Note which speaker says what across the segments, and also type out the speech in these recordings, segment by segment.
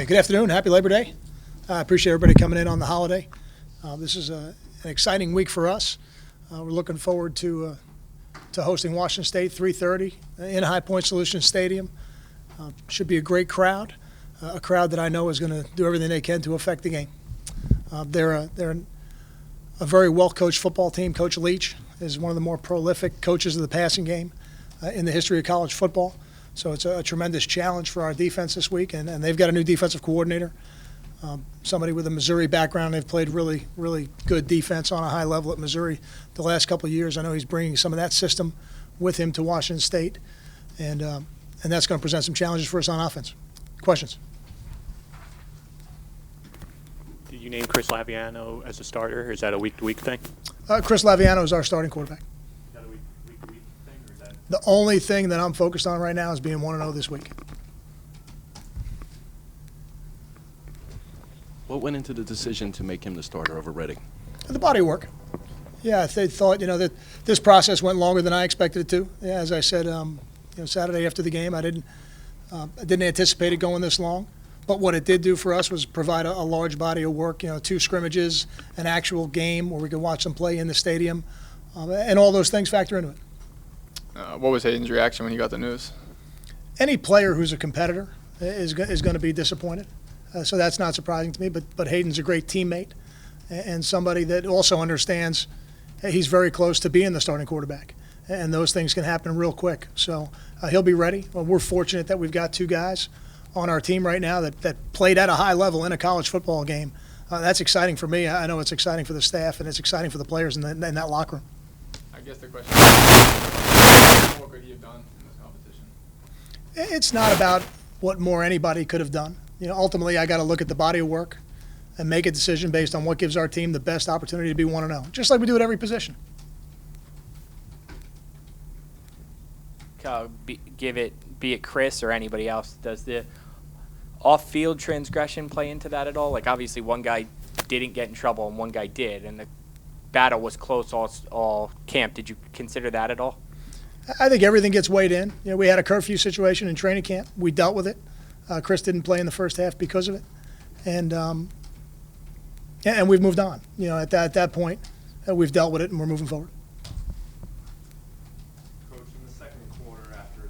Speaker 1: Good afternoon. Happy Labor Day. I appreciate everybody coming in on the holiday. This is an exciting week for us. We're looking forward to hosting Washington State 3:30 in High Point Solutions Stadium. Should be a great crowd, a crowd that I know is going to do everything they can to affect the game. They're a very well-coached football team. Coach Leach is one of the more prolific coaches of the passing game in the history of college football. So it's a tremendous challenge for our defense this week, and they've got a new defensive coordinator, somebody with a Missouri background. They've played really, really good defense on a high level at Missouri the last couple of years. I know he's bringing some of that system with him to Washington State, and that's going to present some challenges for us on offense. Questions?
Speaker 2: Did you name Chris Laviano as a starter, or is that a week-to-week thing?
Speaker 1: Chris Laviano is our starting quarterback.
Speaker 2: Is that a week-to-week thing, or is that?
Speaker 1: The only thing that I'm focused on right now is being 1-0 this week.
Speaker 3: What went into the decision to make him the starter over Redding?
Speaker 1: The body work. Yeah, they thought, that this process went longer than I expected it to. Yeah, as I said, Saturday after the game, I didn't anticipate it going this long. But what it did do for us was provide a large body of work, 2 scrimmages, an actual game where we could watch them play in the stadium, and all those things factor into it.
Speaker 4: What was Hayden's reaction when he got the news?
Speaker 1: Any player who's a competitor is going to be disappointed. So that's not surprising to me, but Hayden's a great teammate and somebody that also understands he's very close to being the starting quarterback, and those things can happen real quick. So he'll be ready. Well, we're fortunate that we've got 2 guys on our team right now that played at a high level in a college football game. That's exciting for me. I know it's exciting for the staff, and it's exciting for the players in that locker room.
Speaker 4: I guess the question is, what could he have done in this competition?
Speaker 1: It's not about what more anybody could have done. Ultimately, I got to look at the body of work and make a decision based on what gives our team the best opportunity to be 1-0, just like we do at every position.
Speaker 5: Be it Chris or anybody else, does the off-field transgression play into that at all? Like, obviously one guy didn't get in trouble and one guy did, and the battle was close all camp. Did you consider that at all?
Speaker 1: I think everything gets weighed in. We had a curfew situation in training camp. We dealt with it. Chris didn't play in the first half because of it, and we've moved on. At that point, we've dealt with it and we're moving forward.
Speaker 6: Coach, in the second quarter, after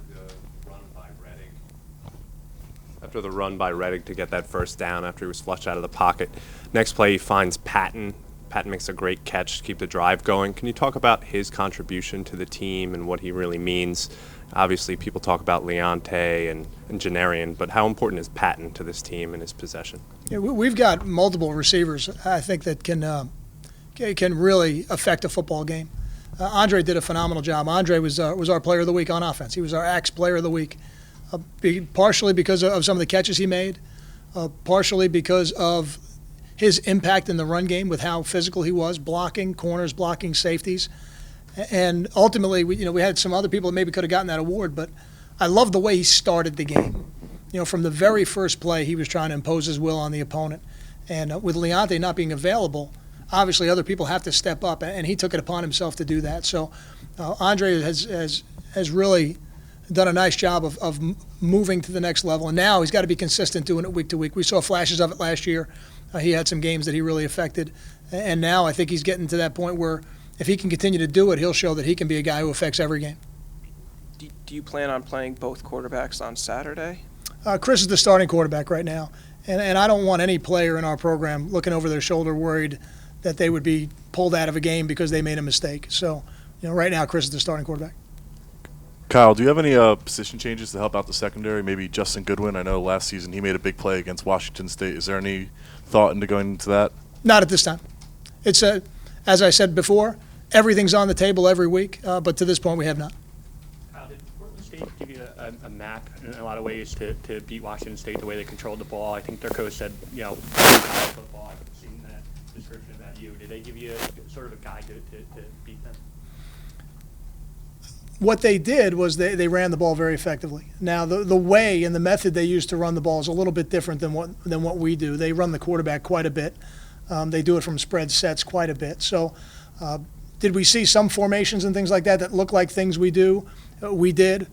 Speaker 6: the run by Redding to get that first down after he was flushed out of the pocket, next play he finds Patton. Patton makes a great catch to keep the drive going. Can you talk about his contribution to the team and what he really means? Obviously, people talk about Leonte and Janarian, but how important is Patton to this team and his possession?
Speaker 1: Yeah, we've got multiple receivers, I think, that can really affect a football game. Andre did a phenomenal job. Andre was our player of the week on offense. He was our Axe player of the week, partially because of some of the catches he made, partially because of his impact in the run game with how physical he was, blocking corners, blocking safeties. And ultimately, we had some other people that maybe could have gotten that award, but I love the way he started the game. From the very first play, he was trying to impose his will on the opponent. And with Leonte not being available, obviously other people have to step up, and he took it upon himself to do that. So Andre has really done a nice job of moving to the next level, and now he's got to be consistent doing it week to week. We saw flashes of it last year. He had some games that he really affected, and now I think he's getting to that point where if he can continue to do it, he'll show that he can be a guy who affects every game.
Speaker 7: Do you plan on playing both quarterbacks on Saturday?
Speaker 1: Chris is the starting quarterback right now, and I don't want any player in our program looking over their shoulder worried that they would be pulled out of a game because they made a mistake. So, right now Chris is the starting quarterback.
Speaker 8: Kyle, do you have any position changes to help out the secondary? Maybe Justin Goodwin. I know last season he made a big play against Washington State. Is there any thought into going into that?
Speaker 1: Not at this time. It's as I said before, everything's on the table every week, but to this point we have not.
Speaker 2: Kyle, did Portland State give you a map in a lot of ways to beat Washington State the way they controlled the ball? I think their coach said, college football. I've seen that description about you. Did they give you sort of a guide to beat them?
Speaker 1: What they did was they ran the ball very effectively. Now, the way and the method they used to run the ball is a little bit different than what we do. They run the quarterback quite a bit. They do it from spread sets quite a bit. So did we see some formations and things like that look like things we do? We did.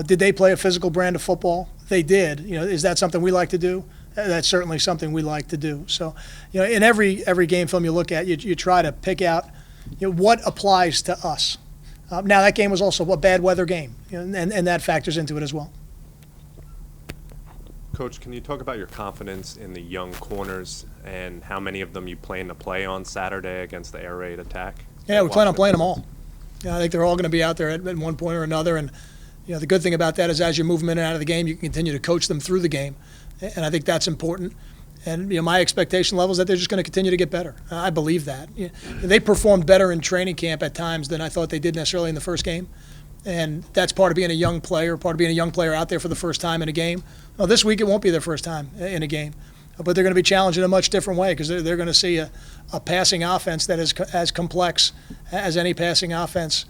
Speaker 1: Did they play a physical brand of football? They did. Is that something we like to do? That's certainly something we like to do. So, in every game film you look at, you try to pick out what applies to us. Now, that game was also a bad weather game, and that factors into it as well.
Speaker 6: Coach, can you talk about your confidence in the young corners and how many of them you plan to play on Saturday against the air raid attack?
Speaker 1: Yeah, we plan on playing them all. I think they're all going to be out there at one point or another. And the good thing about that is as you move them in and out of the game, you can continue to coach them through the game. And I think that's important. And my expectation level is that they're just going to continue to get better. I believe that. They performed better in training camp at times than I thought they did necessarily in the first game. And that's part of being a young player, out there for the first time in a game. Well, this week it won't be their first time in a game, but they're going to be challenged in a much different way because they're going to see a passing offense that is as complex as any passing offense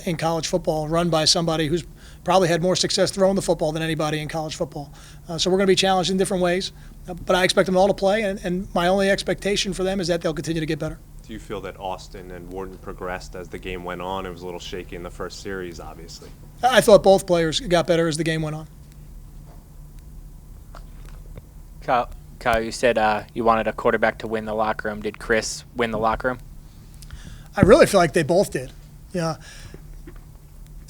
Speaker 1: in college football, run by somebody who's probably had more success throwing the football than anybody in college football. So we're going to be challenged in different ways, but I expect them all to play, and my only expectation for them is that they'll continue to get better.
Speaker 6: Do you feel that Austin and Wharton progressed as the game went on? It was a little shaky in the first series, obviously.
Speaker 1: I thought both players got better as the game went on.
Speaker 5: Kyle, you said you wanted a quarterback to win the locker room. Did Chris win the locker room?
Speaker 1: I really feel like they both did.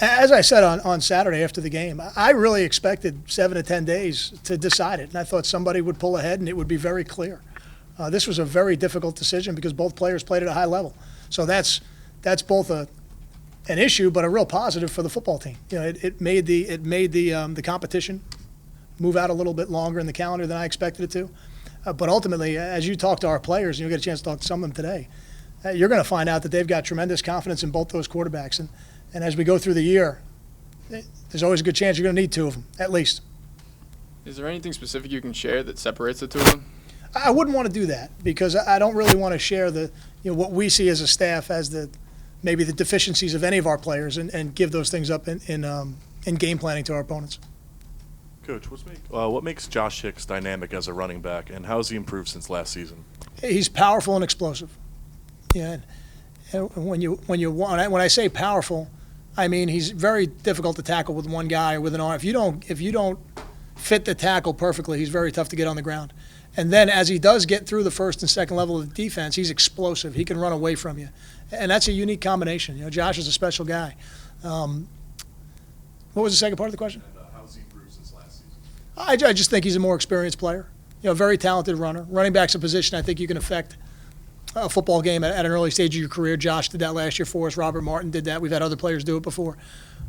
Speaker 1: As I said on Saturday after the game, I really expected 7 to 10 days to decide it, and I thought somebody would pull ahead and it would be very clear. This was a very difficult decision because both players played at a high level. So that's both an issue, but a real positive for the football team. It made the competition move out a little bit longer in the calendar than I expected it to. But ultimately, as you talk to our players, and you'll get a chance to talk to some of them today, you're going to find out that they've got tremendous confidence in both those quarterbacks. And as we go through the year, there's always a good chance you're going to need two of them, at least.
Speaker 4: Is there anything specific you can share that separates the two of them?
Speaker 1: I wouldn't want to do that because I don't really want to share what we see as a staff as maybe the deficiencies of any of our players and give those things up in game planning to our opponents.
Speaker 8: Coach, what makes Josh Hicks dynamic as a running back, and how has he improved since last season?
Speaker 1: He's powerful and explosive. And when I say powerful, I mean he's very difficult to tackle with one guy or with an arm. If you don't fit the tackle perfectly, he's very tough to get on the ground. And then as he does get through the first and second level of the defense, he's explosive. He can run away from you. And that's a unique combination. Josh is a special guy. What was the second part of the question?
Speaker 8: And how has he improved since last season?
Speaker 1: I just think he's a more experienced player. Very talented runner. Running back's a position I think you can affect a football game at an early stage of your career. Josh did that last year for us. Robert Martin did that. We've had other players do it before.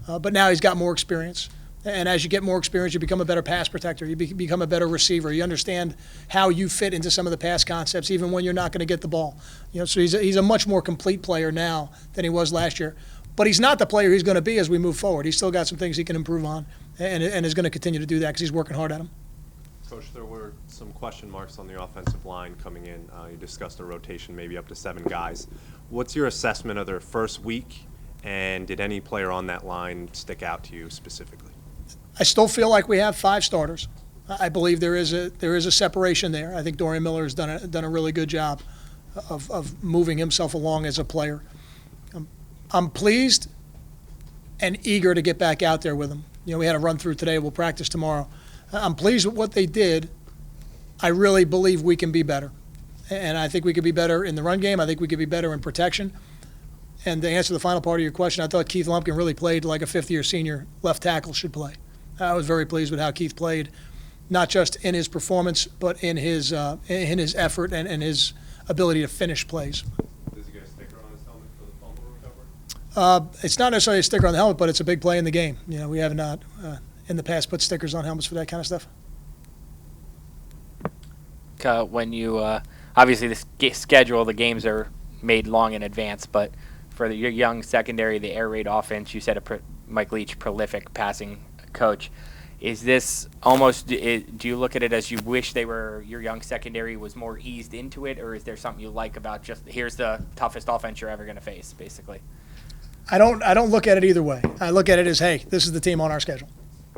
Speaker 1: But now he's got more experience. And as you get more experience, you become a better pass protector. You become a better receiver. You understand how you fit into some of the pass concepts, even when you're not going to get the ball. So he's a much more complete player now than he was last year. But he's not the player he's going to be as we move forward. He's still got some things he can improve on, and is going to continue to do that because he's working hard at them.
Speaker 6: Coach, there were some question marks on the offensive line coming in. You discussed a rotation, maybe up to 7 guys. What's your assessment of their first week, and did any player on that line stick out to you specifically?
Speaker 1: I still feel like we have 5 starters. I believe there is a separation there. I think Dorian Miller has done a really good job of moving himself along as a player. I'm pleased and eager to get back out there with him. We had a run through today. We'll practice tomorrow. I'm pleased with what they did. I really believe we can be better. And I think we could be better in the run game. I think we could be better in protection. And to answer the final part of your question, I thought Keith Lumpkin really played like a fifth-year senior left tackle should play. I was very pleased with how Keith played, not just in his performance, but in his effort and his ability to finish plays.
Speaker 6: Does he get a sticker on his helmet for the fumble recovery?
Speaker 1: It's not necessarily a sticker on the helmet, but it's a big play in the game. We have not in the past put stickers on helmets for that kind of stuff.
Speaker 5: When you obviously the schedule, the games are made long in advance, but for your young secondary, the air raid offense, you said Mike Leach, prolific passing coach. Is this almost, do you look at it as you wish your young secondary was more eased into it, or is there something you like about just here's the toughest offense you're ever going to face, basically?
Speaker 1: I don't look at it either way. I look at it as, hey, this is the team on our schedule.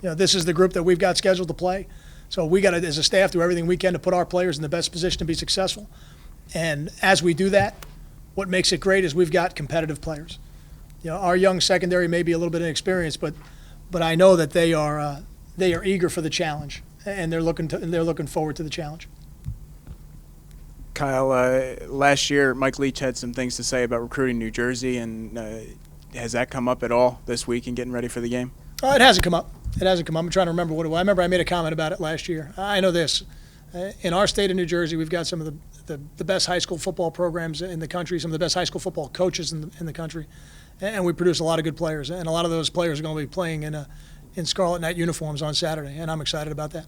Speaker 1: This is the group that we've got scheduled to play. So we got to, as a staff, do everything we can to put our players in the best position to be successful. And as we do that, what makes it great is we've got competitive players. Our young secondary may be a little bit inexperienced, but I know that they are eager for the challenge, and they're looking forward to the challenge.
Speaker 9: Kyle, last year Mike Leach had some things to say about recruiting New Jersey, and has that come up at all this week in getting ready for the game?
Speaker 1: It hasn't come up. It hasn't come up. I'm trying to remember what it was. I remember I made a comment about it last year. I know this. In our state of New Jersey, we've got some of the best high school football programs in the country, some of the best high school football coaches in the country, and we produce a lot of good players. And a lot of those players are going to be playing in Scarlet Knight uniforms on Saturday, and I'm excited about that.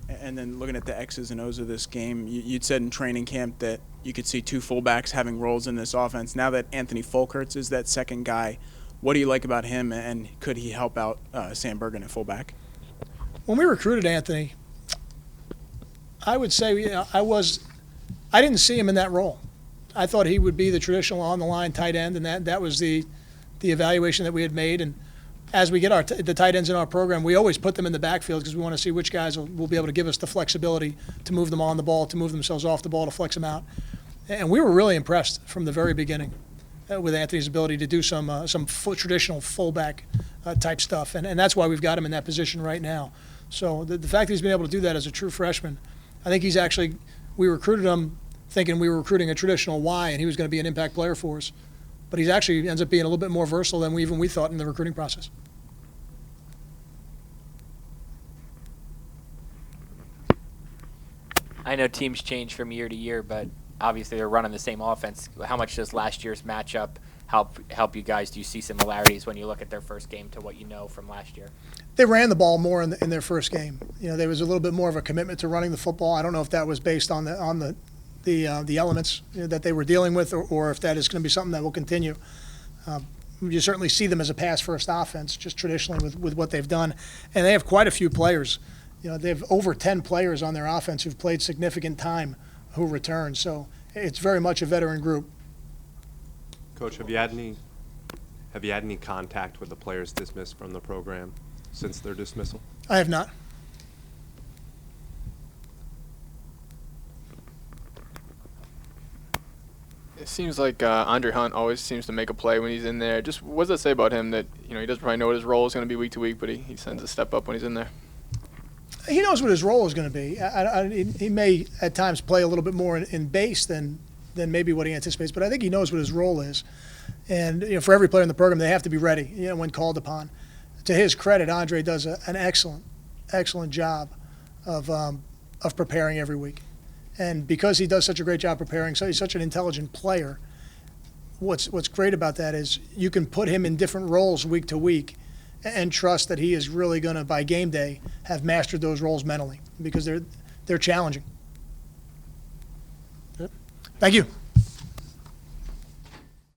Speaker 9: And then looking at the X's and O's of this game, you'd said in training camp that you could see two fullbacks having roles in this offense. Now that Anthony Folkerts is that second guy, what do you like about him, and could he help out Sam Bergen at fullback?
Speaker 1: When we recruited Anthony, I would say I didn't see him in that role. I thought he would be the traditional on-the-line tight end, and that was the evaluation that we had made. And as we get the tight ends in our program, we always put them in the backfield because we want to see which guys will be able to give us the flexibility to move them on the ball, to move themselves off the ball, to flex them out. And we were really impressed from the very beginning with Anthony's ability to do some traditional fullback type stuff, and that's why we've got him in that position right now. So the fact that he's been able to do that as a true freshman, I think we recruited him thinking we were recruiting a traditional Y and he was going to be an impact player for us. But he actually ends up being a little bit more versatile than we thought in the recruiting process.
Speaker 5: I know teams change from year to year, but obviously they're running the same offense. How much does last year's matchup help you guys? Do you see similarities when you look at their first game to what you know from last year?
Speaker 1: They ran the ball more in their first game. There was a little bit more of a commitment to running the football. I don't know if that was based on the elements that they were dealing with, or if that is going to be something that will continue. You certainly see them as a pass-first offense, just traditionally with what they've done, and they have quite a few players. They have over 10 players on their offense who've played significant time who return. So it's very much a veteran group.
Speaker 6: Coach, have you had any contact with the players dismissed from the program since their dismissal?
Speaker 1: I have not.
Speaker 4: It seems like Andre Hunt always seems to make a play when he's in there. Just what does that say about him that he doesn't probably know what his role is going to be week to week, but he sends a step up when he's in there?
Speaker 1: He knows what his role is going to be. He may at times play a little bit more in base than maybe what he anticipates, but I think he knows what his role is. And for every player in the program, they have to be ready when called upon. To his credit, Andre does an excellent job of preparing every week. And because he does such a great job preparing, so he's such an intelligent player, what's great about that is you can put him in different roles week to week and trust that he is really going to, by game day, have mastered those roles mentally because they're challenging. Thank you.